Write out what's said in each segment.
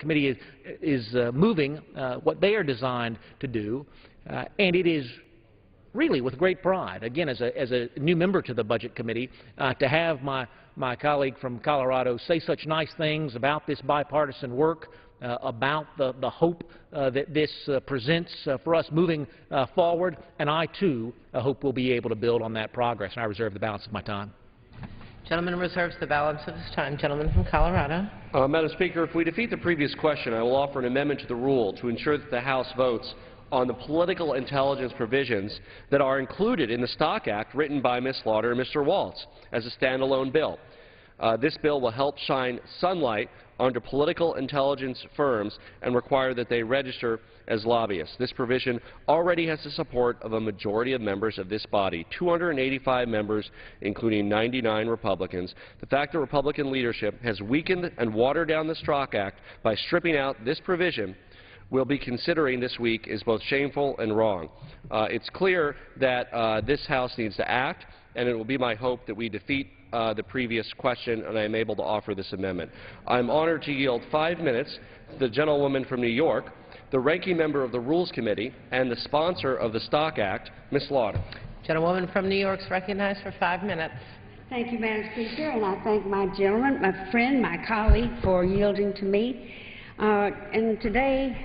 committee is moving what they are designed to do, and it is really with great pride, again, as a new member to the Budget Committee, to have my colleague from Colorado say such nice things about this bipartisan work, about the hope that this presents for us moving forward, and I, too, hope we'll be able to build on that progress, and I reserve the balance of my time. Gentleman reserves the balance of his time. Gentleman from Colorado. Madam Speaker, if we defeat the previous question, I will offer an amendment to the rule to ensure that the House votes on the political intelligence provisions that are included in the Stock Act written by Ms. Slaughter and Mr. Waltz as a standalone bill. This bill will help shine sunlight onto political intelligence firms and require that they register as lobbyists. This provision already has the support of a majority of members of this body, 285 members, including 99 Republicans. The fact that Republican leadership has weakened and watered down the Stock Act by stripping out this provision we'll be considering this week is both shameful and wrong. It's clear that this House needs to act, and it will be my hope that we defeat the previous question and I am able to offer this amendment. I'm honored to yield 5 minutes to the gentlewoman from New York, the ranking member of the Rules Committee and the sponsor of the Stock Act, Ms. Slaughter. Gentlewoman from New York is recognized for 5 minutes. Thank you, Madam Speaker, and I thank my gentleman, my friend, my colleague for yielding to me. And today,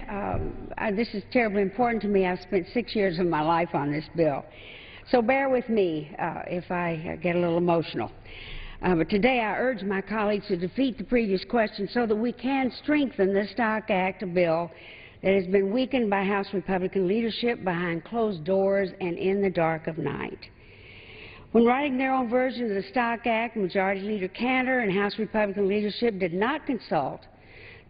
this is terribly important to me. I've spent 6 years of my life on this bill. So bear with me if I get a little emotional. But today I urge my colleagues to defeat the previous question so that we can strengthen the Stock Act, a bill that has been weakened by House Republican leadership behind closed doors and in the dark of night. When writing their own version of the Stock Act, Majority Leader Cantor and House Republican leadership did not consult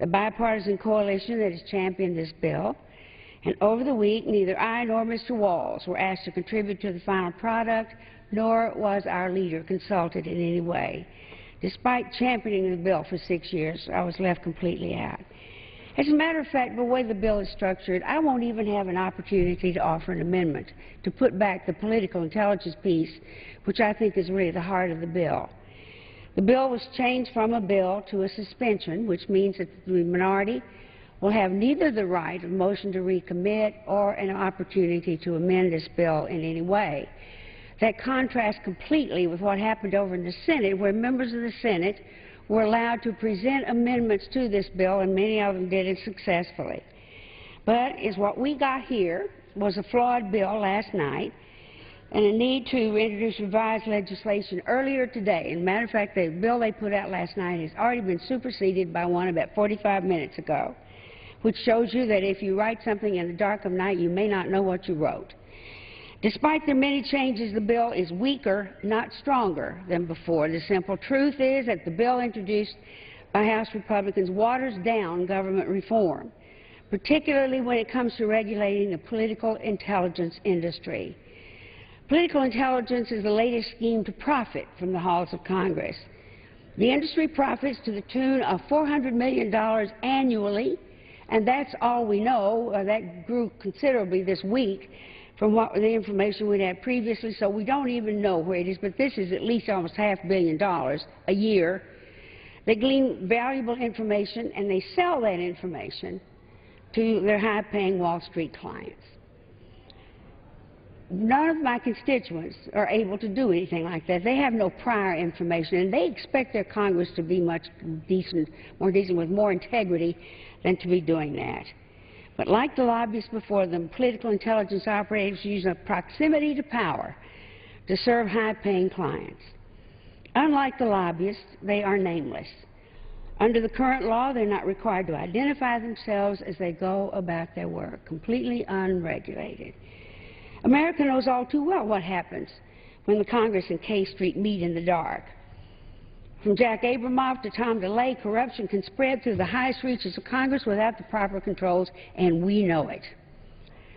the bipartisan coalition that has championed this bill. And over the week, neither I nor Mr. Walz were asked to contribute to the final product, nor was our leader consulted in any way. Despite championing the bill for 6 years, I was left completely out. As a matter of fact, the way the bill is structured, I won't even have an opportunity to offer an amendment to put back the political intelligence piece, which I think is really the heart of the bill. The bill was changed from a bill to a suspension, which means that the minority will have neither the right of motion to recommit or an opportunity to amend this bill in any way. That contrasts completely with what happened over in the Senate, where members of the Senate were allowed to present amendments to this bill, and many of them did it successfully. But what we got here was a flawed bill last night and a need to introduce revised legislation earlier today. As a matter of fact, the bill they put out last night has already been superseded by one about 45 minutes ago, which shows you that if you write something in the dark of night, you may not know what you wrote. Despite the many changes, the bill is weaker, not stronger, than before. The simple truth is that the bill introduced by House Republicans waters down government reform, particularly when it comes to regulating the political intelligence industry. Political intelligence is the latest scheme to profit from the halls of Congress. The industry profits to the tune of $400 million annually, and that's all we know. That grew considerably this week from the information we'd had previously, so we don't even know where it is, but this is at least almost $500 million a year. They glean valuable information, and they sell that information to their high-paying Wall Street clients. None of my constituents are able to do anything like that. They have no prior information, and they expect their Congress to be much more decent, with more integrity than to be doing that. But like the lobbyists before them, political intelligence operators use a proximity to power to serve high-paying clients. Unlike the lobbyists, they are nameless. Under the current law, they're not required to identify themselves as they go about their work, completely unregulated. America knows all too well what happens when the Congress and K Street meet in the dark. From Jack Abramoff to Tom DeLay, corruption can spread through the highest reaches of Congress without the proper controls, and we know it.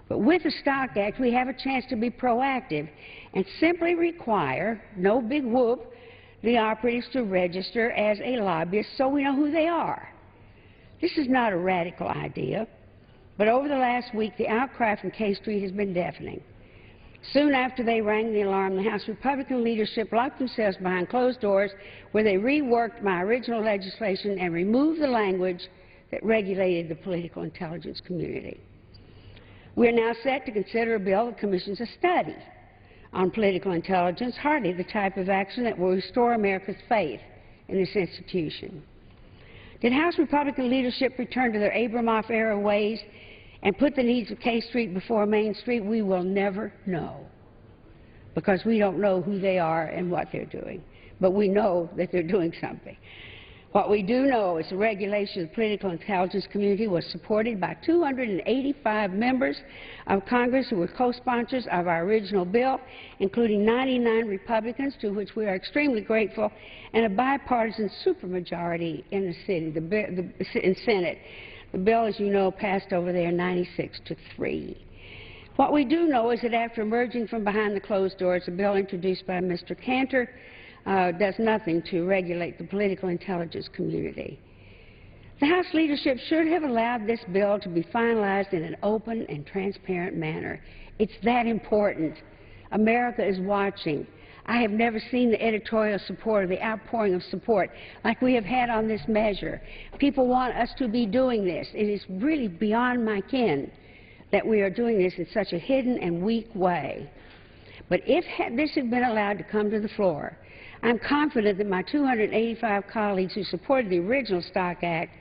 But with the Stock Act, we have a chance to be proactive and simply require, no big whoop, the operatives to register as a lobbyist so we know who they are. This is not a radical idea, but over the last week, the outcry from K Street has been deafening. Soon after they rang the alarm, the House Republican leadership locked themselves behind closed doors, where they reworked my original legislation and removed the language that regulated the political intelligence community. We are now set to consider a bill that commissions a study on political intelligence, hardly the type of action that will restore America's faith in this institution. Did House Republican leadership return to their Abramoff-era ways and put the needs of K Street before Main Street? We will never know, because we don't know who they are and what they're doing. But we know that they're doing something. What we do know is the regulation of the political intelligence community was supported by 285 members of Congress who were co-sponsors of our original bill, including 99 Republicans, to which we are extremely grateful, and a bipartisan supermajority in the Senate. The bill, as you know, passed over there 96-3. What we do know is that after emerging from behind the closed doors, a bill introduced by Mr. Cantor does nothing to regulate the political intelligence community. The House leadership should have allowed this bill to be finalized in an open and transparent manner. It's that important. America is watching. I have never seen the editorial support or the outpouring of support like we have had on this measure. People want us to be doing this. It is really beyond my ken that we are doing this in such a hidden and weak way. But if this had been allowed to come to the floor, I'm confident that my 285 colleagues who supported the original Stock Act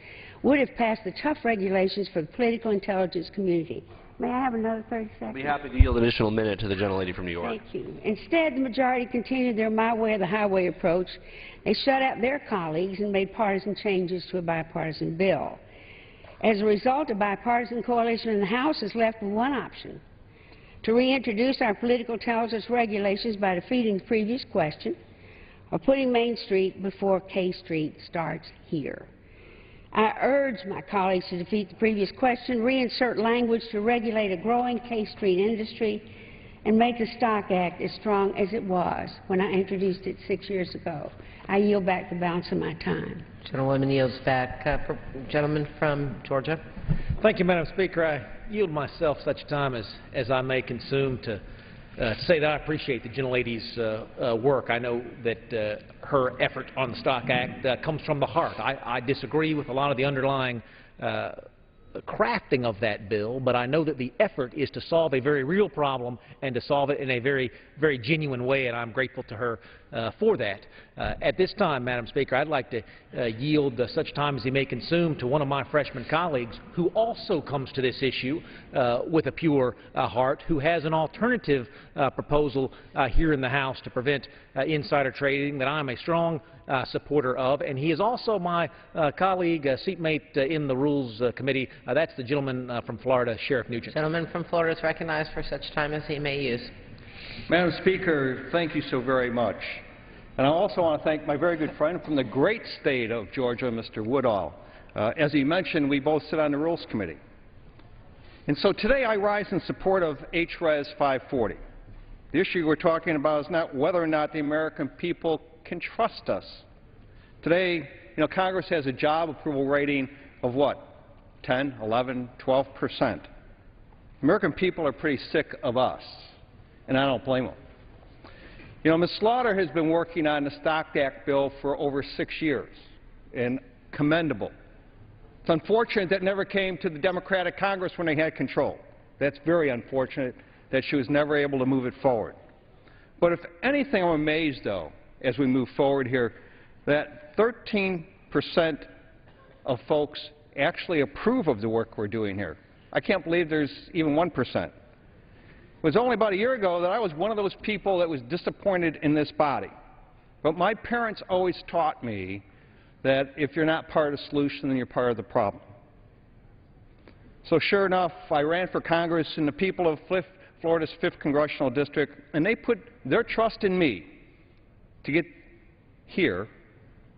would have passed the tough regulations for the political intelligence community. May I have another 30 seconds? I'll be happy to yield an additional minute to the gentlelady from New York. Thank you. Instead, the majority continued their my way or the highway approach. They shut out their colleagues and made partisan changes to a bipartisan bill. As a result, a bipartisan coalition in the House is left with one option: to reintroduce our political intelligence regulations by defeating the previous question, or putting Main Street before K Street starts here. I urge my colleagues to defeat the previous question, reinsert language to regulate a growing K Street industry, and make the Stock Act as strong as it was when I introduced it 6 years ago. I yield back the balance of my time. Gentlewoman yields back. Gentleman from Georgia. Thank you, Madam Speaker. I yield myself such time as I may consume to say that I appreciate the gentlelady's work. I know that her effort on the Stock Act comes from the heart. I disagree with a lot of the underlying crafting of that bill, but I know that the effort is to solve a very real problem and to solve it in a very, very genuine way, and I'm grateful to her for that. At this time, Madam Speaker, I'd like to yield such time as he may consume to one of my freshman colleagues who also comes to this issue with a pure heart, who has an alternative proposal here in the House to prevent insider trading that I'm a strong supporter of, and he is also my colleague, seatmate in the Rules Committee. That's the gentleman from Florida, Sheriff Nugent. Gentleman from Florida is recognized for such time as he may use. Madam Speaker, thank you so very much. And I also want to thank my very good friend from the great state of Georgia, Mr. Woodall. As he mentioned, we both sit on the Rules Committee. And so today I rise in support of HRES 540. The issue we're talking about is not whether or not the American people can trust us. Today, Congress has a job approval rating of what? 10, 11, 12%. American people are pretty sick of us, and I don't blame them. Ms. Slaughter has been working on the Stock Act bill for over 6 years, and commendable. It's unfortunate that never came to the Democratic Congress when they had control. That's very unfortunate that she was never able to move it forward. But if anything, I'm amazed, though, as we move forward here, that 13% of folks actually approve of the work we're doing here. I can't believe there's even 1%. It was only about a year ago that I was one of those people that was disappointed in this body. But my parents always taught me that if you're not part of the solution, then you're part of the problem. So sure enough, I ran for Congress, and the people of Florida's 5th Congressional District, and they put their trust in me to get here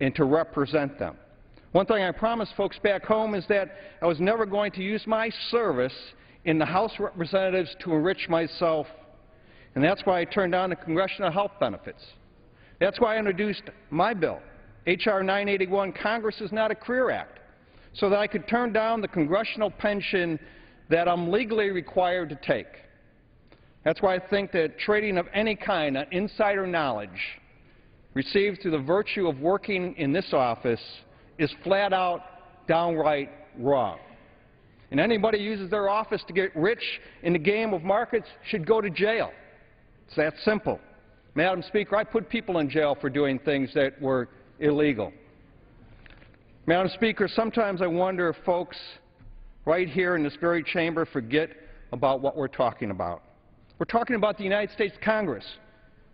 and to represent them. One thing I promised folks back home is that I was never going to use my service in the House of Representatives to enrich myself, and that's why I turned down the congressional health benefits. That's why I introduced my bill, H.R. 981, Congress is not a career act, so that I could turn down the congressional pension that I'm legally required to take. That's why I think that trading of any kind on insider knowledge received through the virtue of working in this office is flat out, downright wrong. And anybody who uses their office to get rich in the game of markets should go to jail. It's that simple. Madam Speaker, I put people in jail for doing things that were illegal. Madam Speaker, sometimes I wonder if folks right here in this very chamber forget about what we're talking about. We're talking about the United States Congress.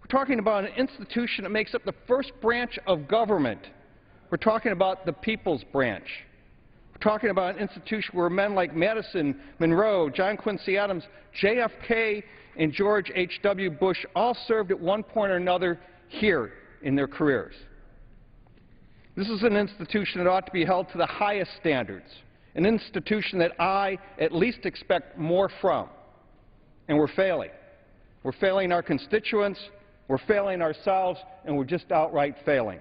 We're talking about an institution that makes up the first branch of government. We're talking about the people's branch. We're talking about an institution where men like Madison, Monroe, John Quincy Adams, JFK, and George H.W. Bush all served at one point or another here in their careers. This is an institution that ought to be held to the highest standards, an institution that I at least expect more from. And we're failing. We're failing our constituents, we're failing ourselves, and we're just outright failing.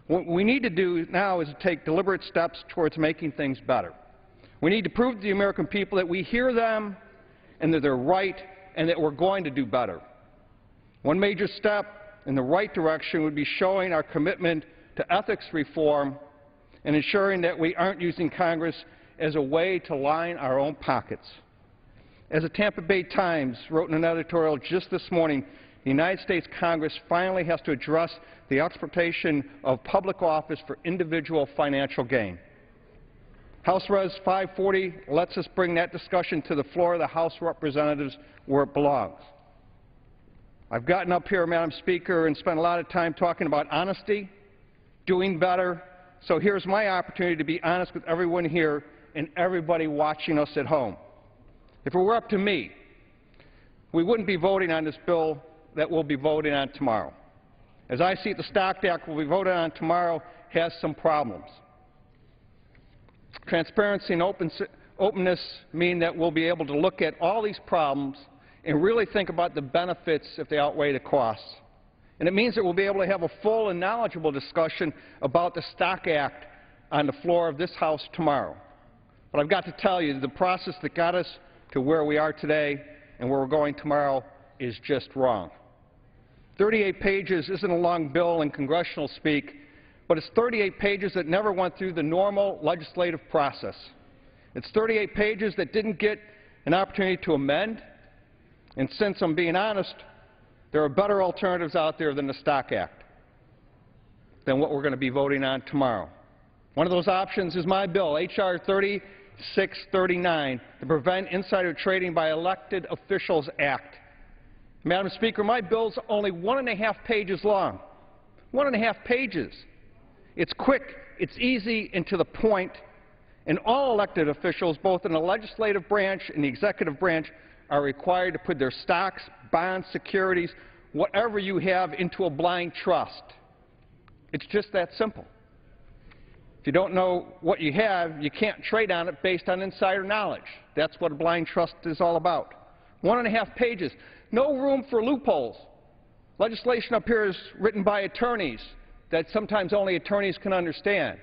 What we need to do now is to take deliberate steps towards making things better. We need to prove to the American people that we hear them and that they're right and that we're going to do better. One major step in the right direction would be showing our commitment to ethics reform and ensuring that we aren't using Congress as a way to line our own pockets. As the Tampa Bay Times wrote in an editorial just this morning, the United States Congress finally has to address the exploitation of public office for individual financial gain. House Res 540 lets us bring that discussion to the floor of the House of Representatives where it belongs. I've gotten up here, Madam Speaker, and spent a lot of time talking about honesty, doing better, so here's my opportunity to be honest with everyone here and everybody watching us at home. If it were up to me, we wouldn't be voting on this bill that we'll be voting on tomorrow. As I see it, the Stock Act we'll be voting on tomorrow has some problems. Transparency and openness mean that we'll be able to look at all these problems and really think about the benefits if they outweigh the costs. And it means that we'll be able to have a full and knowledgeable discussion about the Stock Act on the floor of this House tomorrow. But I've got to tell you, the process that got us to where we are today and where we're going tomorrow is just wrong. 38 pages isn't a long bill in congressional speak, but it's 38 pages that never went through the normal legislative process. It's 38 pages that didn't get an opportunity to amend, and since I'm being honest, there are better alternatives out there than the Stock Act, than what we're going to be voting on tomorrow. One of those options is my bill, H.R. 3639, the Prevent Insider Trading by Elected Officials Act. Madam Speaker, my bill's only 1.5 pages long. 1.5 pages. It's quick, it's easy, and to the point, and all elected officials, both in the legislative branch and the executive branch, are required to put their stocks, bonds, securities, whatever you have, into a blind trust. It's just that simple. If you don't know what you have, you can't trade on it based on insider knowledge. That's what a blind trust is all about. 1.5 pages. No room for loopholes. Legislation up here is written by attorneys that sometimes only attorneys can understand.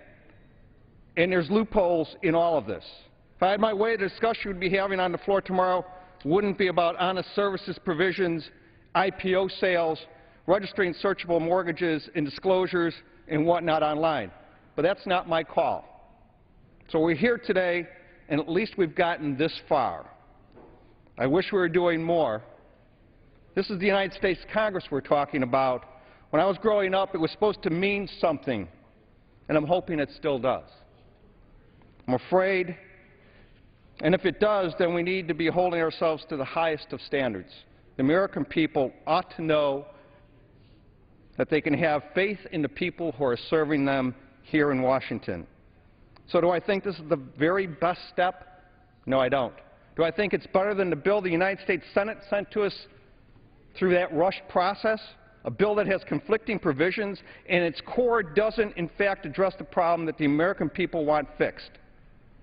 And there's loopholes in all of this. If I had my way, the discussion we'd be having on the floor tomorrow wouldn't be about honest services provisions, IPO sales, registering searchable mortgages and disclosures and whatnot online. But that's not my call. So we're here today, and at least we've gotten this far. I wish we were doing more. This is the United States Congress we're talking about. When I was growing up, it was supposed to mean something, and I'm hoping it still does. I'm afraid, and if it does, then we need to be holding ourselves to the highest of standards. The American people ought to know that they can have faith in the people who are serving them here in Washington. So do I think this is the very best step? No, I don't. Do I think it's better than the bill the United States Senate sent to us through that rushed process? A bill that has conflicting provisions and its core doesn't, in fact, address the problem that the American people want fixed.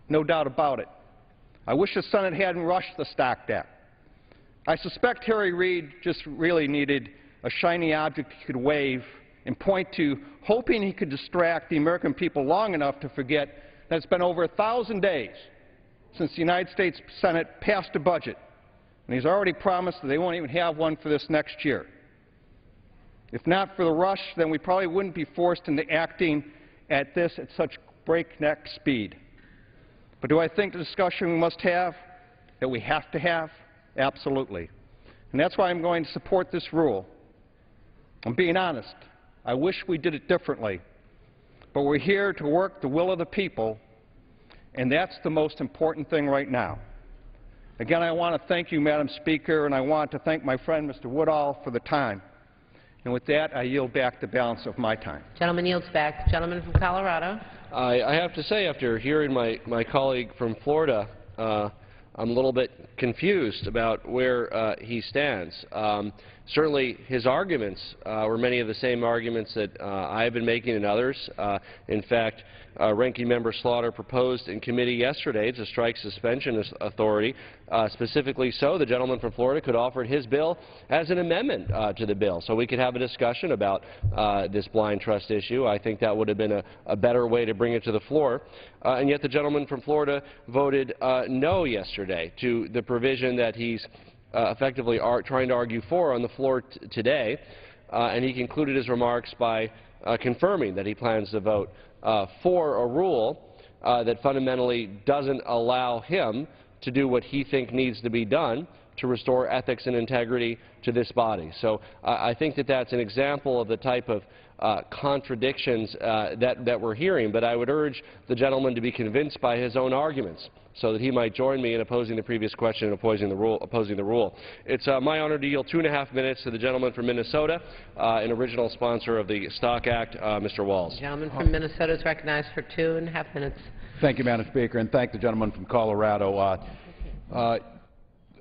No doubt about it. I wish the Senate hadn't rushed the Stock Act. I suspect Harry Reid just really needed a shiny object he could wave and point to, hoping he could distract the American people long enough to forget that it's been over 1,000 days since the United States Senate passed a budget, and he's already promised that they won't even have one for this next year. If not for the rush, then we probably wouldn't be forced into acting at this at such breakneck speed. But do I think the discussion we must have, that we have to have? Absolutely. And that's why I'm going to support this rule. I'm being honest. I wish we did it differently. But we're here to work the will of the people, and that's the most important thing right now. Again, I want to thank you, Madam Speaker, and I want to thank my friend, Mr. Woodall, for the time. And with that, I yield back the balance of my time. Gentleman yields back. Gentleman from Colorado. I have to say, after hearing my colleague from Florida, I'm a little bit confused about where he stands. Certainly, his arguments were many of the same arguments that I have been making and others. In fact, Ranking Member Slaughter proposed in committee yesterday to strike suspension authority. Specifically so, the gentleman from Florida could offer his bill as an amendment to the bill, so we could have a discussion about this blind trust issue. I think that would have been a better way to bring it to the floor. And yet the gentleman from Florida voted no yesterday to the provision that he's effectively trying to argue for on the floor today, and he concluded his remarks by confirming that he plans to vote for a rule that fundamentally doesn't allow him to do what he thinks needs to be done to restore ethics and integrity to this body. So I think that that's an example of the type of contradictions that we're hearing, but I would urge the gentleman to be convinced by his own arguments so that he might join me in opposing the previous question and opposing the rule. It's my honor to yield 2.5 minutes to the gentleman from Minnesota, an original sponsor of the Stock Act, Mr. Walz. The gentleman from Minnesota is recognized for 2.5 minutes. Thank you, Madam Speaker, and thank the gentleman from Colorado.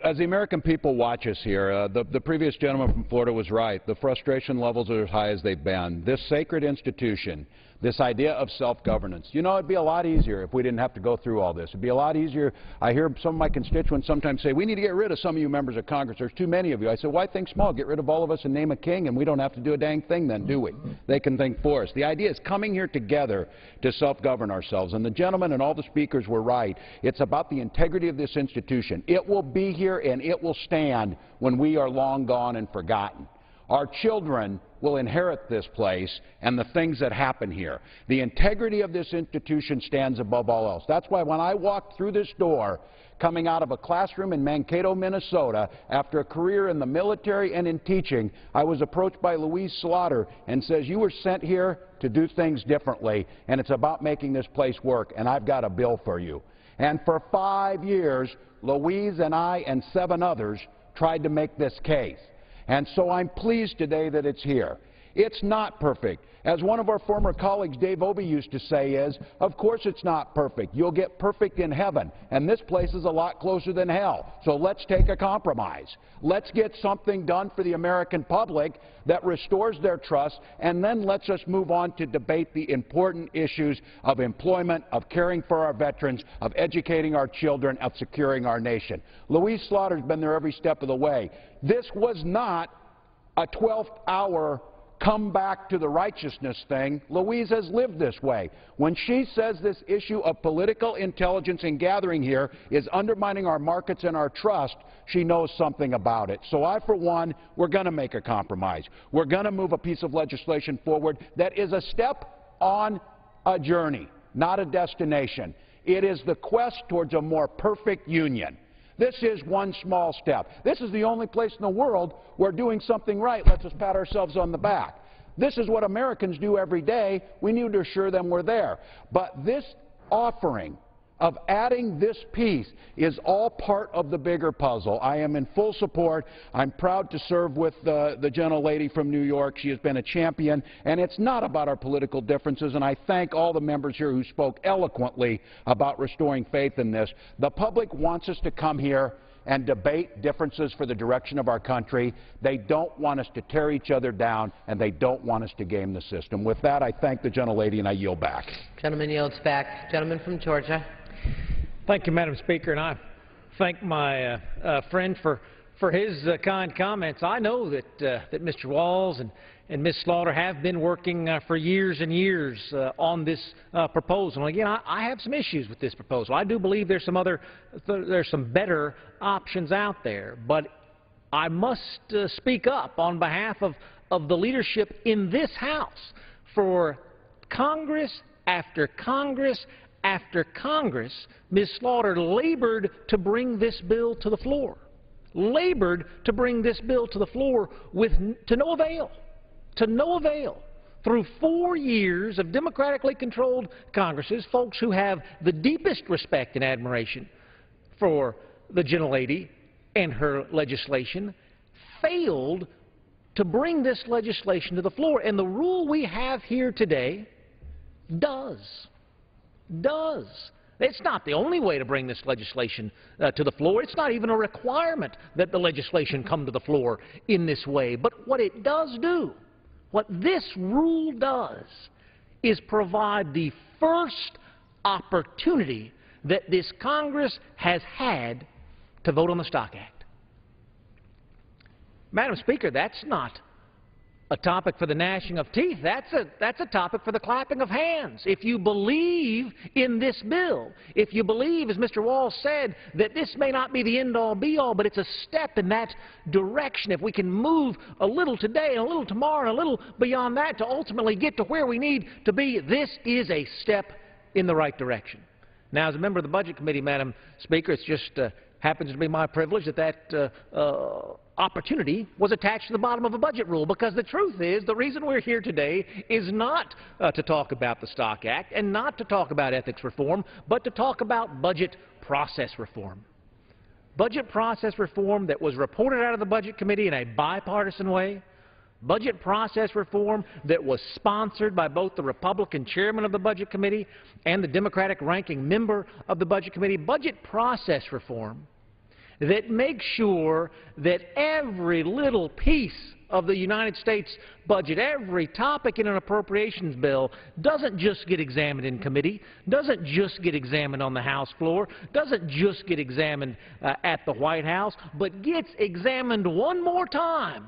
As the American people watch us here, the previous gentleman from Florida was right. The frustration levels are as high as they've been. This sacred institution, this idea of self-governance, you know, it'd be a lot easier if we didn't have to go through all this. It'd be a lot easier. I hear some of my constituents sometimes say, we need to get rid of some of you members of Congress. There's too many of you. I say, why think small? Get rid of all of us and name a king, and we don't have to do a dang thing then, do we? They can think for us. The idea is coming here together to self-govern ourselves. And the gentleman and all the speakers were right. It's about the integrity of this institution. It will be here and it will stand when we are long gone and forgotten. Our children will inherit this place and the things that happen here. The integrity of this institution stands above all else. That's why when I walked through this door, coming out of a classroom in Mankato, Minnesota, after a career in the military and in teaching, I was approached by Louise Slaughter and says, you were sent here to do things differently, and it's about making this place work, and I've got a bill for you. And for 5 years, Louise and I and 7 others tried to make this case. And so I'm pleased today that it's here. It's not perfect. As one of our former colleagues, Dave Obey, used to say is, of course it's not perfect. You'll get perfect in heaven. And this place is a lot closer than hell. So let's take a compromise. Let's get something done for the American public that restores their trust, and then let's just move on to debate the important issues of employment, of caring for our veterans, of educating our children, of securing our nation. Louise Slaughter's been there every step of the way. This was not a 12th hour come back to the righteousness thing. Louise has lived this way. When she says this issue of political intelligence and gathering here is undermining our markets and our trust, she knows something about it. So I, for one, we're going to make a compromise. We're going to move a piece of legislation forward that is a step on a journey, not a destination. It is the quest towards a more perfect union. This is one small step. This is the only place in the world where doing something right lets us pat ourselves on the back. This is what Americans do every day. We need to assure them we're there. But this offering of adding this piece is all part of the bigger puzzle. I am in full support. I'm proud to serve with the gentlelady from New York. She has been a champion, and it's not about our political differences, and I thank all the members here who spoke eloquently about restoring faith in this. The public wants us to come here and debate differences for the direction of our country. They don't want us to tear each other down, and they don't want us to game the system. With that, I thank the gentlelady, and I yield back. Gentleman yields back. Gentleman from Georgia. Thank you, Madam Speaker, and I thank my friend for his kind comments. I know that Mr. Walz and Ms. Slaughter have been working for years and years on this proposal. And again, I have some issues with this proposal. I do believe there's some better options out there, but I must speak up on behalf of the leadership in this House for Congress after Congress after Congress, Ms. Slaughter labored to bring this bill to the floor. Labored to bring this bill to the floor to no avail. To no avail. Through 4 years of democratically controlled Congresses, folks who have the deepest respect and admiration for the gentlelady and her legislation failed to bring this legislation to the floor. And the rule we have here today does. It's not the only way to bring this legislation to the floor. It's not even a requirement that the legislation come to the floor in this way. But what it does do, what this rule does, is provide the first opportunity that this Congress has had to vote on the Stock Act. Madam Speaker, that's not a topic for the gnashing of teeth. That's a topic for the clapping of hands. If you believe in this bill, if you believe, as Mr. Walz said, that this may not be the end-all, be-all, but it's a step in that direction, if we can move a little today and a little tomorrow and a little beyond that to ultimately get to where we need to be, this is a step in the right direction. Now, as a member of the Budget Committee, Madam Speaker, it just happens to be my privilege that opportunity was attached to the bottom of a budget rule, because the truth is the reason we're here today is not to talk about the Stock Act and not to talk about ethics reform, but to talk about budget process reform. Budget process reform that was reported out of the Budget Committee in a bipartisan way. Budget process reform that was sponsored by both the Republican chairman of the Budget Committee and the Democratic ranking member of the Budget Committee. Budget process reform that makes sure that every little piece of the United States budget, every topic in an appropriations bill, doesn't just get examined in committee, doesn't just get examined on the House floor, doesn't just get examined at the White House, but gets examined one more time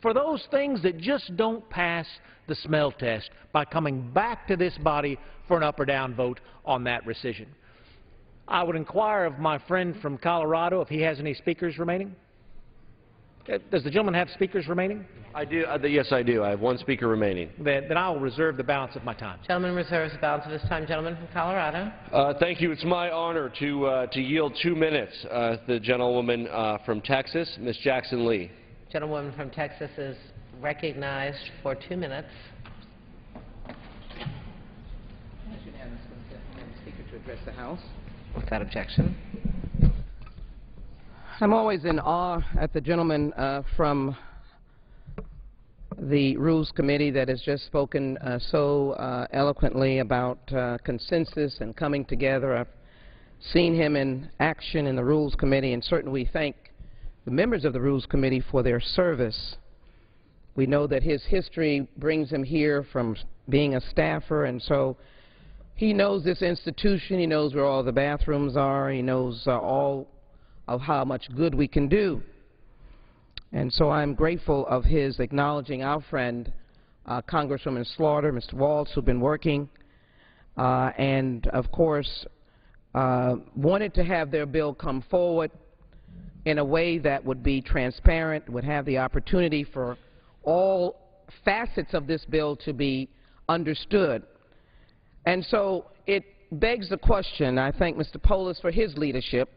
for those things that just don't pass the smell test by coming back to this body for an up or down vote on that rescission. I would inquire of my friend from Colorado if he has any speakers remaining. Does the gentleman have speakers remaining? I do. Yes, I do. I have one speaker remaining. Then I will reserve the balance of my time. Gentleman reserves the balance of his time. Gentleman from Colorado. Thank you. It's my honor to yield 2 minutes. The gentlewoman from Texas, Ms. Jackson Lee. Gentlewoman from Texas is recognized for 2 minutes. Speaker to address the House. Without objection. I'm always in awe at the gentleman from the Rules Committee that has just spoken so eloquently about consensus and coming together. I've seen him in action in the Rules Committee, and certainly we thank the members of the Rules Committee for their service. We know that his history brings him here from being a staffer, and so he knows this institution, he knows where all the bathrooms are, he knows all of how much good we can do. And so I'm grateful of his acknowledging our friend, Congresswoman Slaughter, Mr. Walz, who've been working, and of course wanted to have their bill come forward in a way that would be transparent, would have the opportunity for all facets of this bill to be understood. And so it begs the question, I thank Mr. Polis for his leadership,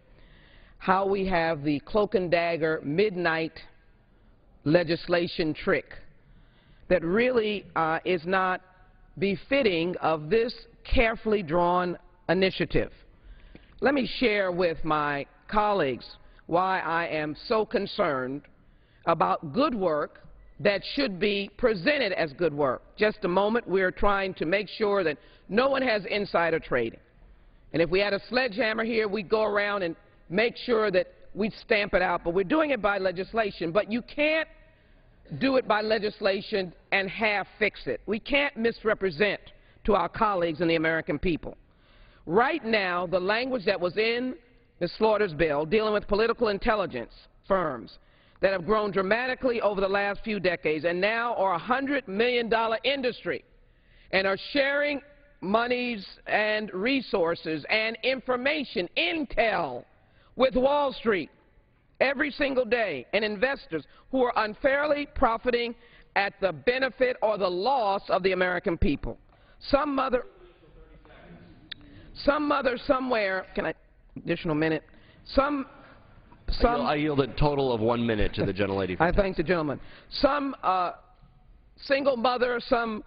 how we have the cloak and dagger midnight legislation trick that really is not befitting of this carefully drawn initiative. Let me share with my colleagues why I am so concerned about good work that should be presented as good work. Just a moment, we're trying to make sure that no one has insider trading. And if we had a sledgehammer here, we'd go around and make sure that we'd stamp it out. But we're doing it by legislation. But you can't do it by legislation and half-fix it. We can't misrepresent to our colleagues and the American people. Right now, the language that was in Ms. Slaughter's bill dealing with political intelligence firms that have grown dramatically over the last few decades and now are a $100 million industry and are sharing monies and resources and information, intel, with Wall Street every single day, and investors who are unfairly profiting at the benefit or the loss of the American people. Some some mother somewhere, can I, additional minute, I yield a total of 1 minute to the gentlelady. I thank the gentleman. Some single mother, some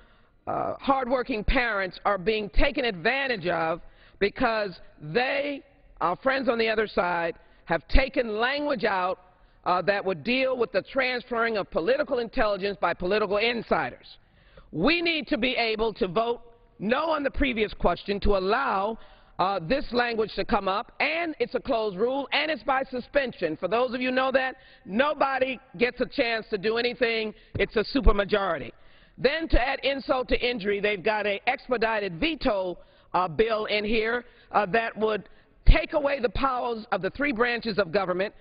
hardworking parents are being taken advantage of because they, our friends on the other side, have taken language out that would deal with the transferring of political intelligence by political insiders. We need to be able to vote no on the previous question to allow this language to come up, and it's a closed rule, and it's by suspension. For those of you who know that, nobody gets a chance to do anything. It's a supermajority. Then to add insult to injury, they've got an expedited veto bill in here that would take away the powers of the three branches of government,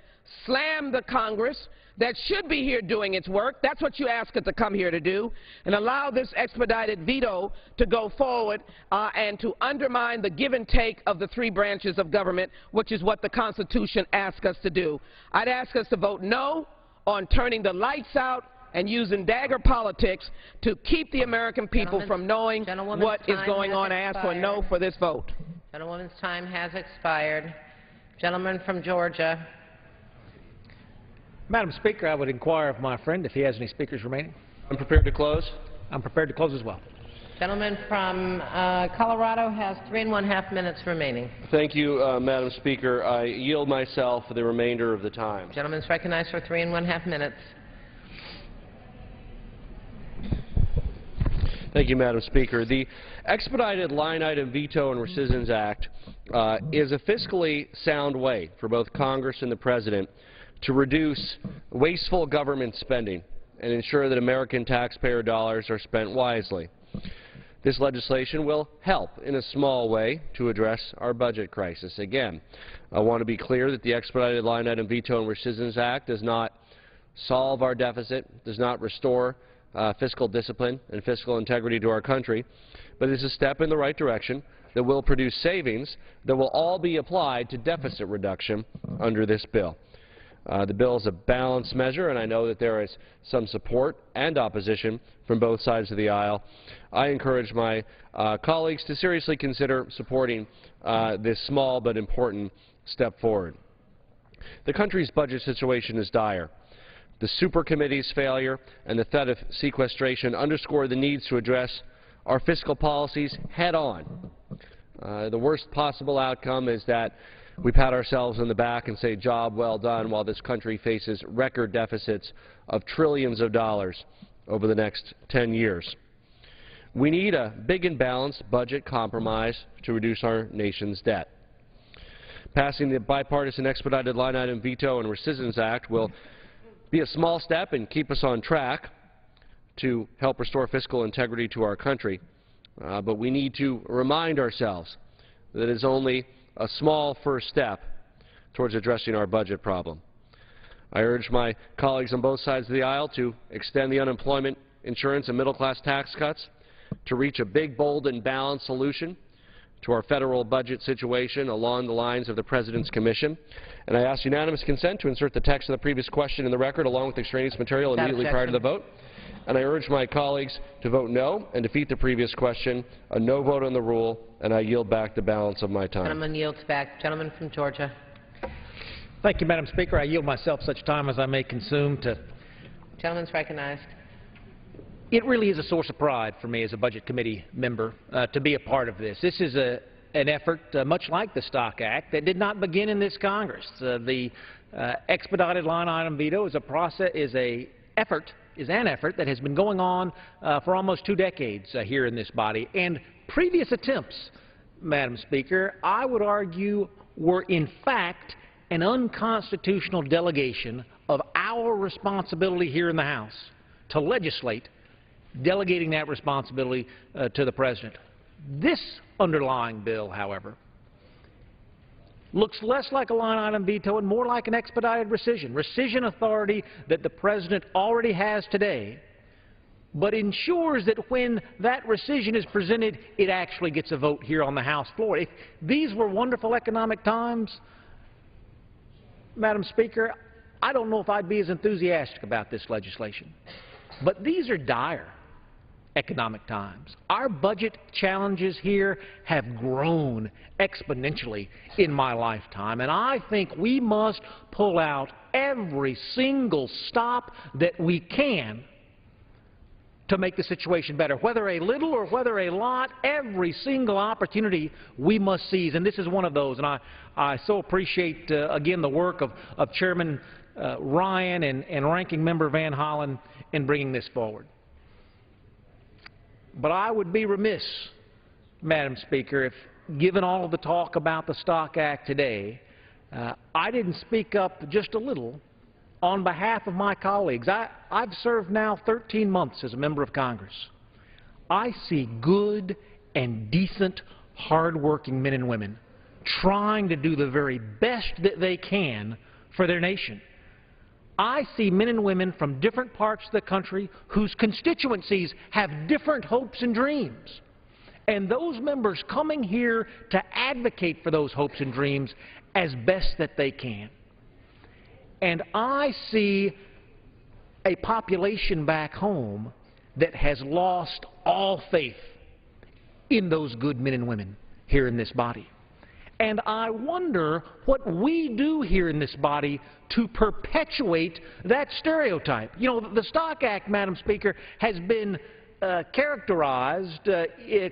slam the Congress that should be here doing its work. That's what you ask it to come here to do, and allow this expedited veto to go forward and to undermine the give and take of the three branches of government, which is what the Constitution asks us to do. I'd ask us to vote no on turning the lights out and using dagger politics to keep the American people from knowing what is going on. I ask for a no for this vote. Gentlewoman's time has expired. Gentleman from Georgia. Madam Speaker, I would inquire of my friend if he has any speakers remaining. I'm prepared to close. I'm prepared to close as well. Gentleman from Colorado has 3½ minutes remaining. Thank you, Madam Speaker. I yield myself for the remainder of the time. Gentleman's recognized for 3½ minutes. Thank you, Madam Speaker. The expedited line item veto and rescissions act is a fiscally sound way for both Congress and the President to reduce wasteful government spending and ensure that American taxpayer dollars are spent wisely. This legislation will help in a small way to address our budget crisis. Again, I want to be clear that the expedited line item veto and rescissions act does not solve our deficit, does not restore fiscal discipline and fiscal integrity to our country, but is a step in the right direction that will produce savings that will all be applied to deficit reduction under this bill. The bill is a balanced measure, and I know that there is some support and opposition from both sides of the aisle. I encourage my colleagues to seriously consider supporting this small but important step forward. The country's budget situation is dire. The Super Committee's failure and the threat of sequestration underscore the needs to address our fiscal policies head-on. The worst possible outcome is that we pat ourselves on the back and say, job well done, while this country faces record deficits of trillions of dollars over the next 10 years. We need a big and balanced budget compromise to reduce our nation's debt. Passing the bipartisan expedited line item veto and rescissions act will be a small step and keep us on track to help restore fiscal integrity to our country. But we need to remind ourselves that it is only a small first step towards addressing our budget problem. I urge my colleagues on both sides of the aisle to extend the unemployment insurance and middle-class tax cuts, to reach a big, bold, and balanced solution to our federal budget situation along the lines of the President's commission. And I ask unanimous consent to insert the text of the previous question in the record along with extraneous material immediately prior to the vote. And I urge my colleagues to vote no and defeat the previous question, a no vote on the rule, and I yield back the balance of my time. Gentleman yields back. Gentleman from Georgia. Thank you, Madam Speaker. I yield myself such time as I may consume to... Gentleman's recognized. It really is a source of pride for me as a Budget Committee member to be a part of this. This is an effort, much like the Stock Act, that did not begin in this Congress. The expedited line item veto is an effort that has been going on for almost 2 decades here in this body. And previous attempts, Madam Speaker, I would argue were in fact an unconstitutional delegation of our responsibility here in the House to legislate, delegating that responsibility to the President. This underlying bill, however, looks less like a line item veto and more like an expedited rescission authority that the President already has today, but ensures that when that rescission is presented, it actually gets a vote here on the House floor. If these were wonderful economic times, Madam Speaker, I don't know if I'd be as enthusiastic about this legislation. But these are dire economic times. Our budget challenges here have grown exponentially in my lifetime, and I think we must pull out every single stop that we can to make the situation better. Whether a little or whether a lot, every single opportunity we must seize, and this is one of those. And I so appreciate, again, the work of Chairman Ryan and Ranking Member Van Hollen in bringing this forward. But I would be remiss, Madam Speaker, if, given all of the talk about the Stock Act today, I didn't speak up just a little on behalf of my colleagues. I've served now 13 months as a member of Congress. I see good and decent, hard-working men and women trying to do the very best that they can for their nation. I see men and women from different parts of the country whose constituencies have different hopes and dreams. And those members coming here to advocate for those hopes and dreams as best that they can. And I see a population back home that has lost all faith in those good men and women here in this body. And I wonder what we do here in this body to perpetuate that stereotype. You know, the Stock Act, Madam Speaker, has been characterized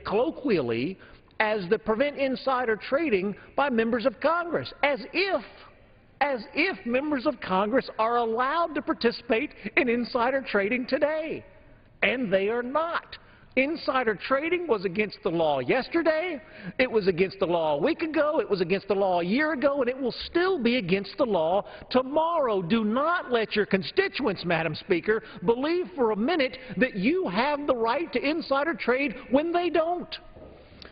colloquially as the Prevent Insider Trading by members of Congress, as if members of Congress are allowed to participate in insider trading today. And they are not. Insider trading was against the law yesterday, it was against the law a week ago, it was against the law a year ago, and it will still be against the law tomorrow. Do not let your constituents, Madam Speaker, believe for a minute that you have the right to insider trade when they don't.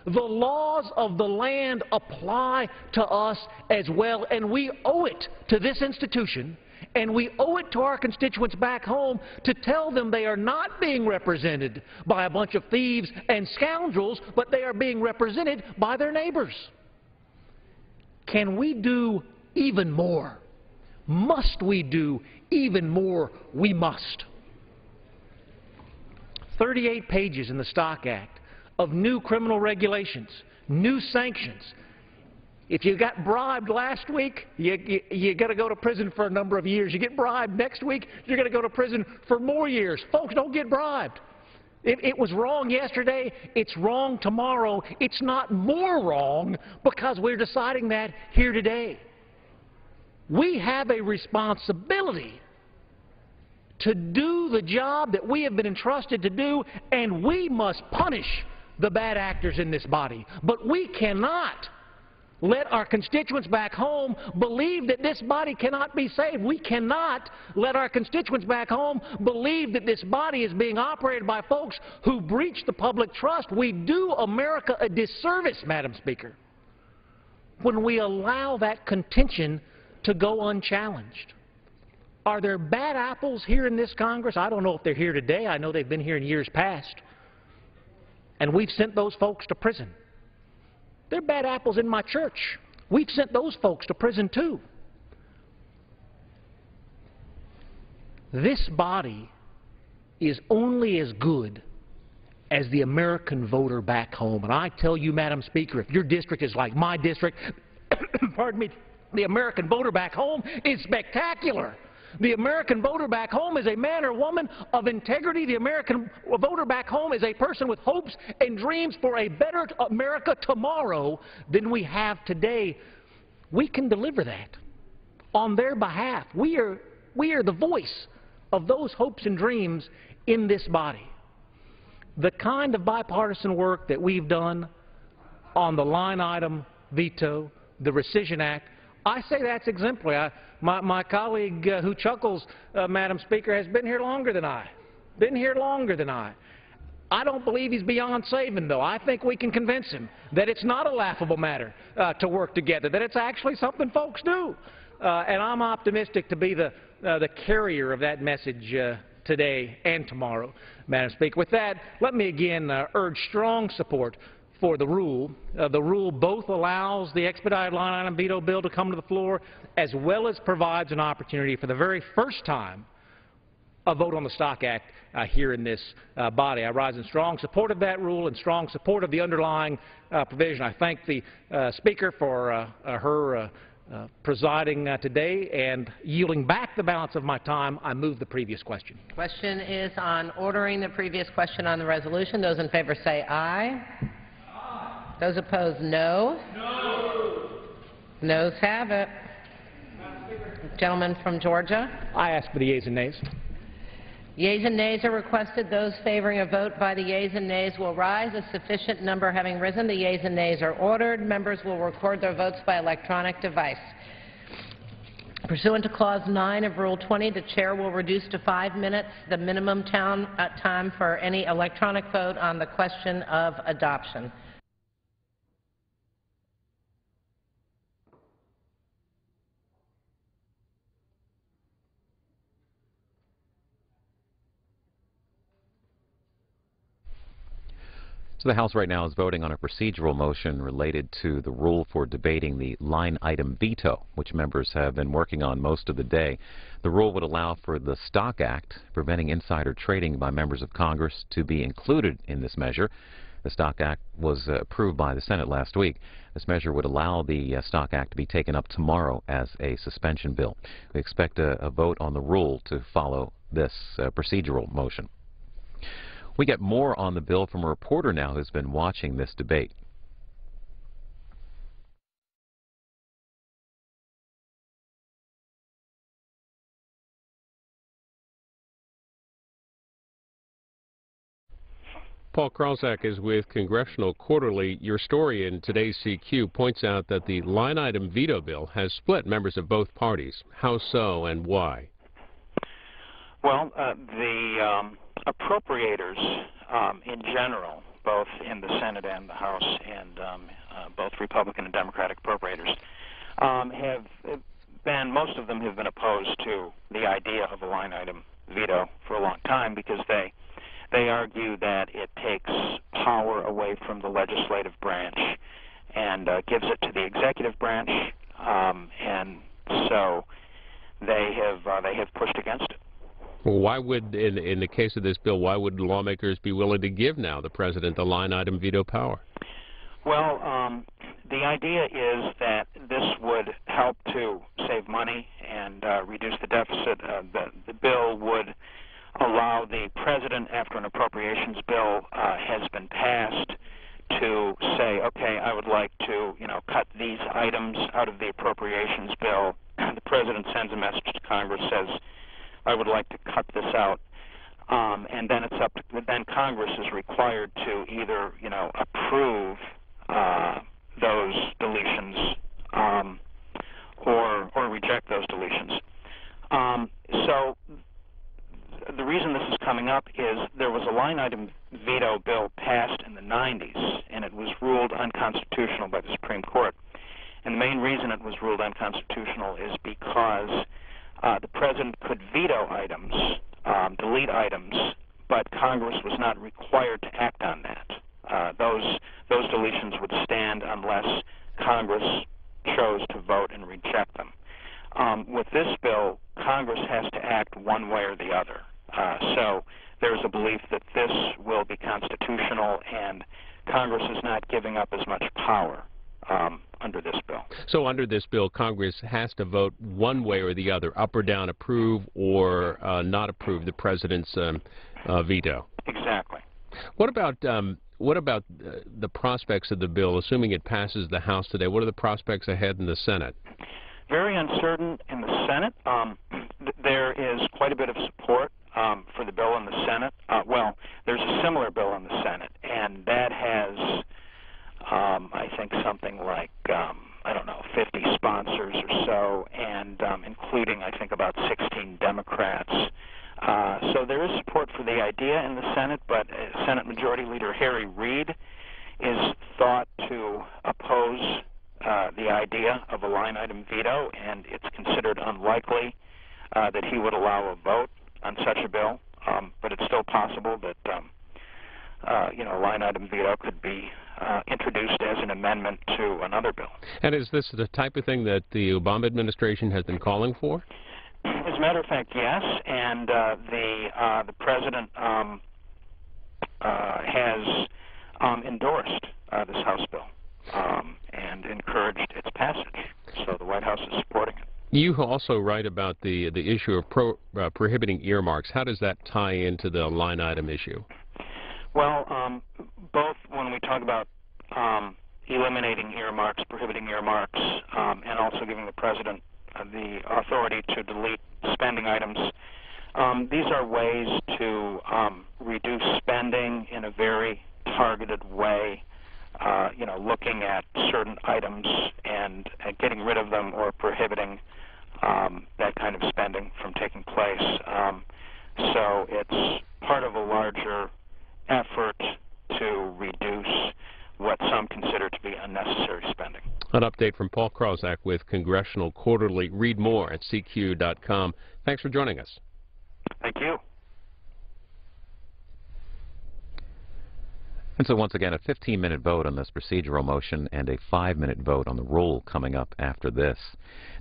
The laws of the land apply to us as well, and we owe it to this institution, and we owe it to our constituents back home to tell them they are not being represented by a bunch of thieves and scoundrels, but they are being represented by their neighbors. Can we do even more? Must we do even more? We must. 38 pages in the Stock Act of new criminal regulations, new sanctions. If you got bribed last week, you got to go to prison for a number of years. You get bribed next week, you're going to go to prison for more years. Folks, don't get bribed. It was wrong yesterday, it's wrong tomorrow. It's not more wrong because we're deciding that here today. We have a responsibility to do the job that we have been entrusted to do, and we must punish the bad actors in this body. But we cannot let our constituents back home believe that this body cannot be saved. We cannot let our constituents back home believe that this body is being operated by folks who breach the public trust. We do America a disservice, Madam Speaker, when we allow that contention to go unchallenged. Are there bad apples here in this Congress? I don't know if they're here today. I know they've been here in years past. And we've sent those folks to prison. There are bad apples in my church. We've sent those folks to prison too. This body is only as good as the American voter back home. And I tell you, Madam Speaker, if your district is like my district, pardon me, the American voter back home is spectacular. The American voter back home is a man or woman of integrity. The American voter back home is a person with hopes and dreams for a better America tomorrow than we have today. We can deliver that on their behalf. We are the voice of those hopes and dreams in this body. The kind of bipartisan work that we've done on the line item veto, the Rescission Act, I say that's exemplary. My colleague who chuckles, Madam Speaker, has been here longer than I. I don't believe he's beyond saving, though. I think we can convince him that it's not a laughable matter to work together, that it's actually something folks do. And I'm optimistic to be the carrier of that message today and tomorrow, Madam Speaker. With that, let me again urge strong support for the rule. The rule both allows the expedited line item veto bill to come to the floor as well as provides an opportunity for the very first time a vote on the Stock Act here in this body. I rise in strong support of that rule and strong support of the underlying provision. I thank the Speaker for her presiding today, and yielding back the balance of my time, I move the previous question. Question is on ordering the previous question on the resolution. Those in favor say aye. Aye. Those opposed, no. No. Noes have it. Gentleman from Georgia. I ask for the yeas and nays. Yeas and nays are requested. Those favoring a vote by the yeas and nays will rise. A sufficient number having risen, the yeas and nays are ordered. Members will record their votes by electronic device. Pursuant to Clause 9 of Rule 20, the Chair will reduce to 5 minutes the minimum time for any electronic vote on the question of adoption. So the House right now is voting on a procedural motion related to the rule for debating the line item veto, which members have been working on most of the day. The rule would allow for the Stock Act, preventing insider trading by members of Congress, to be included in this measure. The Stock Act was approved by the Senate last week. This measure would allow the Stock Act to be taken up tomorrow as a suspension bill. We expect a vote on the rule to follow this procedural motion. We get more on the bill from a reporter now who's been watching this debate. Paul Kralzak is with Congressional Quarterly. Your story in today's CQ points out that the line item veto bill has split members of both parties. How so and why? Well, the appropriators in general, both in the Senate and the House, and both Republican and Democratic appropriators, most of them have been opposed to the idea of a line item veto for a long time because they argue that it takes power away from the legislative branch and gives it to the executive branch, and so they have pushed against it. Well, why would, in the case of this bill, why would lawmakers be willing to give now the president the line item veto power? Well, the idea is that this would help to save money and reduce the deficit. The bill would allow the president, after an appropriations bill has been passed, to say, okay, I would like to, cut these items out of the appropriations bill. The president sends a message to Congress, says, I would like to cut this out, and then it's up to, then Congress is required to either approve those deletions or reject those deletions. So the reason this is coming up is there was a line item veto bill passed in the 90s, and it was ruled unconstitutional by the Supreme Court. And the main reason it was ruled unconstitutional is because the president could veto items, delete items, but Congress was not required to act on that. Those deletions would stand unless Congress chose to vote and reject them. With this bill, Congress has to act one way or the other. So there's a belief that this will be constitutional, and Congress is not giving up as much power under this bill. So under this bill, Congress has to vote one way or the other, up or down, approve or not approve the president's veto. Exactly. What about the prospects of the bill, assuming it passes the House today? What are the prospects ahead in the Senate? Very uncertain in the Senate. There is quite a bit of support for the bill in the Senate. Well, there's a similar bill in the Senate, and that has, I think, something like, 50 sponsors or so, and including, I think, about 16 Democrats. So there is support for the idea in the Senate, but Senate Majority Leader Harry Reid is thought to oppose the idea of a line item veto, and it's considered unlikely that he would allow a vote on such a bill, but it's still possible that a line item veto could be introduced as an amendment to another bill. And is this the type of thing that the Obama administration has been calling for? As As a matter of fact, yes, and the President has endorsed this House bill and encouraged its passage. So the White House is supporting it. You also write about the issue of prohibiting earmarks. How does that tie into the line item issue? Well, both when we talk about eliminating earmarks, prohibiting earmarks, and also giving the President the authority to delete spending items, these are ways to reduce spending in a very targeted way, looking at certain items and getting rid of them or prohibiting that kind of spending from taking place. So it's part of a larger effort to reduce what some consider to be unnecessary spending. An update from Paul Krausak with Congressional Quarterly. Read more at CQ.com. Thanks for joining us. Thank you. And so once again, a 15-minute vote on this procedural motion and a 5-minute vote on the rule coming up after this.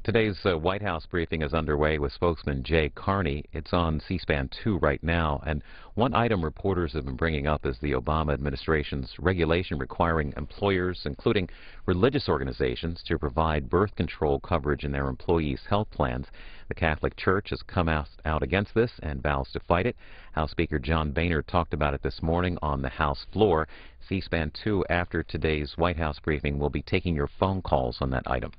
Today's White House briefing is underway with spokesman Jay Carney. It's on C-SPAN 2 right now, and one item reporters have been bringing up is the Obama administration's regulation requiring employers, including religious organizations, to provide birth control coverage in their employees' health plans. The Catholic Church has come out against this and vows to fight it. House Speaker John Boehner talked about it this morning on the House floor. C-SPAN 2, after today's White House briefing, will be taking your phone calls on that item.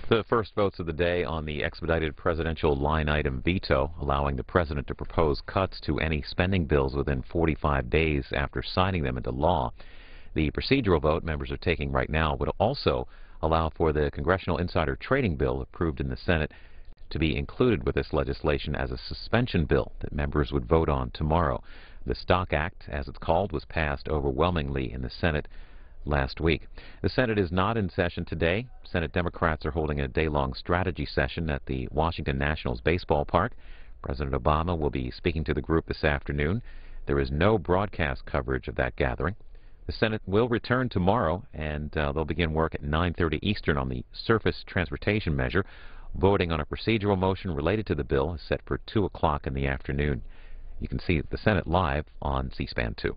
The first votes of the day on the expedited presidential line item veto, allowing the president to propose cuts to any spending bills within 45 days after signing them into law. The procedural vote members are taking right now would also allow for the congressional insider trading bill approved in the Senate to be included with this legislation as a suspension bill that members would vote on tomorrow. The Stock Act, as it's called, was passed overwhelmingly in the Senate last week. The Senate is not in session today. Senate Democrats are holding a day-long strategy session at the Washington Nationals baseball park. President Obama will be speaking to the group this afternoon. There is no broadcast coverage of that gathering. The Senate will return tomorrow, and they'll begin work at 9:30 Eastern on the surface transportation measure. Voting on a procedural motion related to the bill is set for 2 o'clock in the afternoon. You can see the Senate live on C-SPAN 2.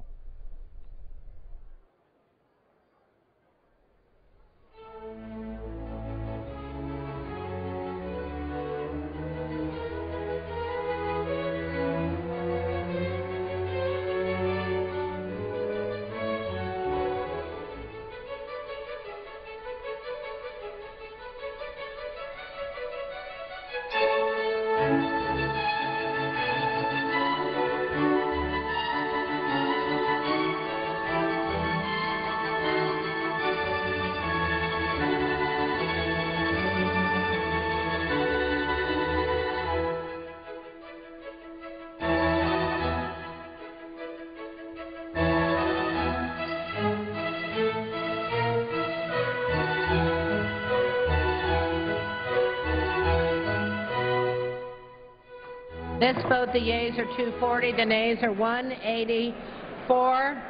This vote, the yeas are 240, the nays are 184.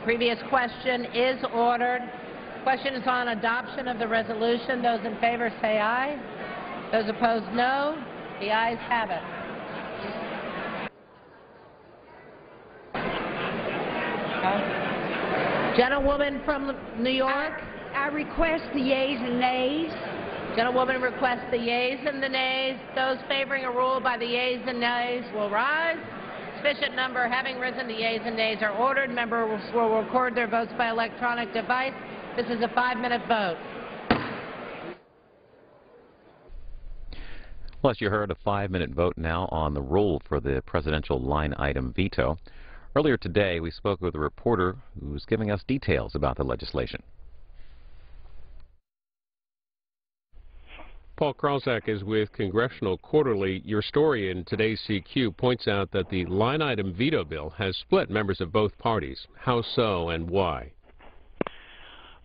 Previous question is ordered. Question is on adoption of the resolution. Those in favor say aye. Those opposed, no. The ayes have it. Gentlewoman from New York. I request the yeas and nays. Gentlewoman requests the yeas and the nays. Those favoring a rule by the yeas and nays will rise. Sufficient number having risen, the yeas and nays are ordered. Members will record their votes by electronic device. This is a 5-minute vote. Well, as you heard, a 5-minute vote now on the rule for the presidential line item veto. Earlier today, we spoke with a reporter who was giving us details about the legislation. Paul Kralzak is with Congressional Quarterly. Your story in today's CQ points out that the line item veto bill has split members of both parties. How so and why?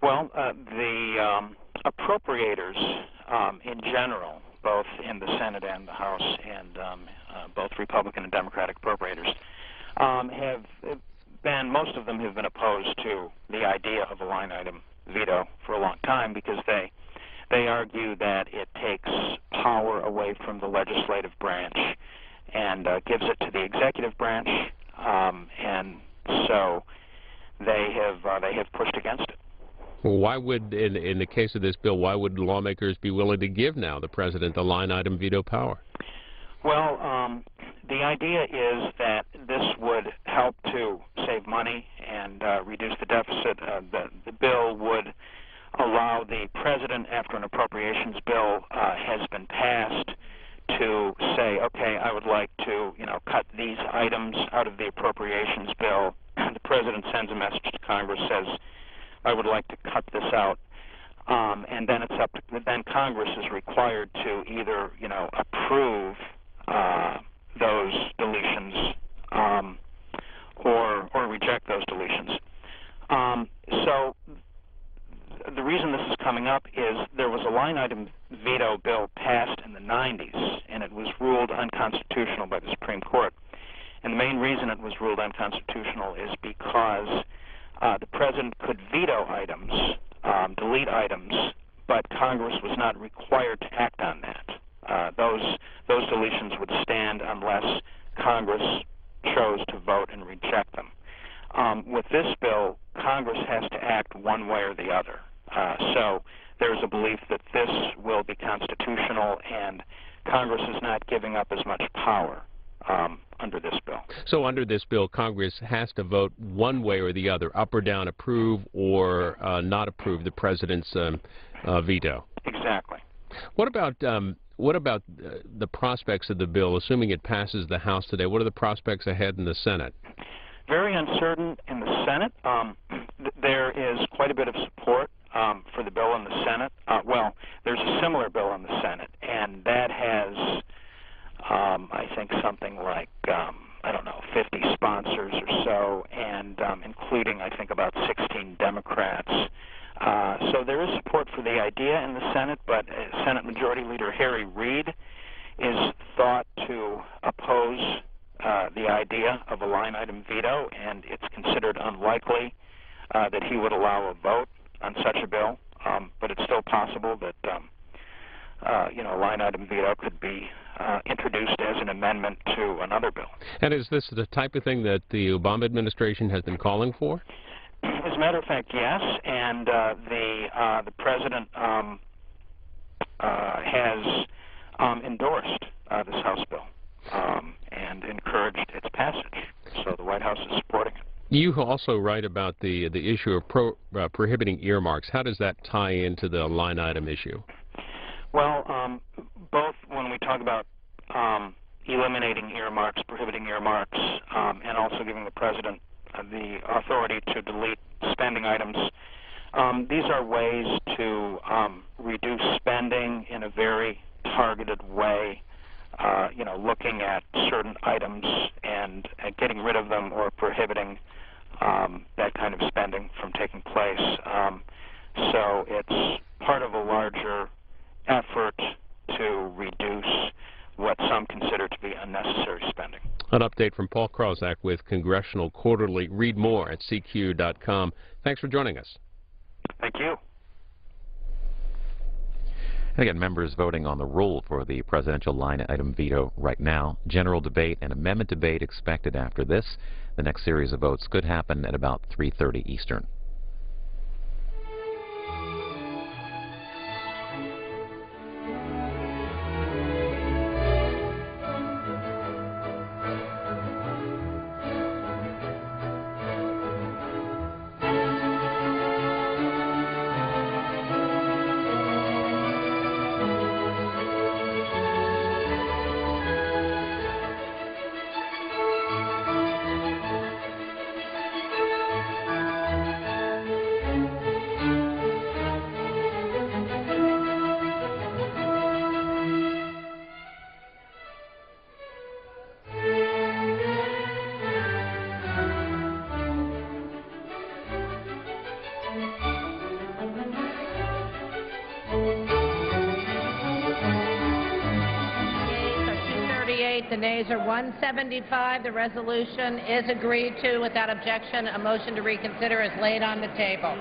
Well, the appropriators in general, both in the Senate and the House, and both Republican and Democratic appropriators, most of them have been opposed to the idea of a line item veto for a long time because they argue that it takes power away from the legislative branch and gives it to the executive branch, and so they have pushed against it. Well, why would, in the case of this bill, why would lawmakers be willing to give now the president the line item veto power? Well, the idea is that this would help to save money and reduce the deficit. The bill would allow the president, after an appropriations bill has been passed, to say, okay, I would like to, cut these items out of the appropriations bill. The president sends a message to Congress, says, I would like to cut this out, and then it's up to, then Congress is required to either, approve those deletions or reject those deletions. So the reason this is coming up is there was a line item veto bill passed in the 90s, and it was ruled unconstitutional by the Supreme Court. And the main reason it was ruled unconstitutional is because the president could veto items, delete items, but Congress was not required to act on that. Those deletions would stand unless Congress chose to vote and reject them. With this bill, Congress has to act one way or the other. So there's a belief that this will be constitutional, and Congress is not giving up as much power under this bill. So under this bill, Congress has to vote one way or the other, up or down, approve or not approve the president's veto. Exactly. What about the prospects of the bill, assuming it passes the House today? What are the prospects ahead in the Senate? Very uncertain in the Senate. There is quite a bit of support for the bill in the Senate. Well, there's a similar bill in the Senate, and that has, I think, something like, I don't know, 50 sponsors or so, and including, I think, about 16 Democrats. So there is support for the idea in the Senate, but Senate Majority Leader Harry Reid is thought to oppose the idea of a line item veto, and it's considered unlikely that he would allow a vote on such a bill, but it's still possible that a line item veto could be introduced as an amendment to another bill. And is this the type of thing that the Obama administration has been calling for? As a matter of fact, yes, and the president has endorsed this House bill and encouraged its passage. So the White House is supporting it. You also write about the issue of prohibiting earmarks. How does that tie into the line item issue? Well, both when we talk about eliminating earmarks, prohibiting earmarks, and also giving the president the authority to delete spending items, these are ways to reduce spending in a very targeted way, looking at certain items and getting rid of them or prohibiting that kind of spending from taking place. So it's part of a larger effort to reduce what some consider to be unnecessary spending. An update from Paul Krausak with Congressional Quarterly. Read more at CQ.com. Thanks for joining us. Thank you. And again, members voting on the rule for the presidential line item veto right now. General debate and amendment debate expected after this. The next series of votes could happen at about 3:30 Eastern. The nays are 175. The resolution is agreed to without objection. A motion to reconsider is laid on the table.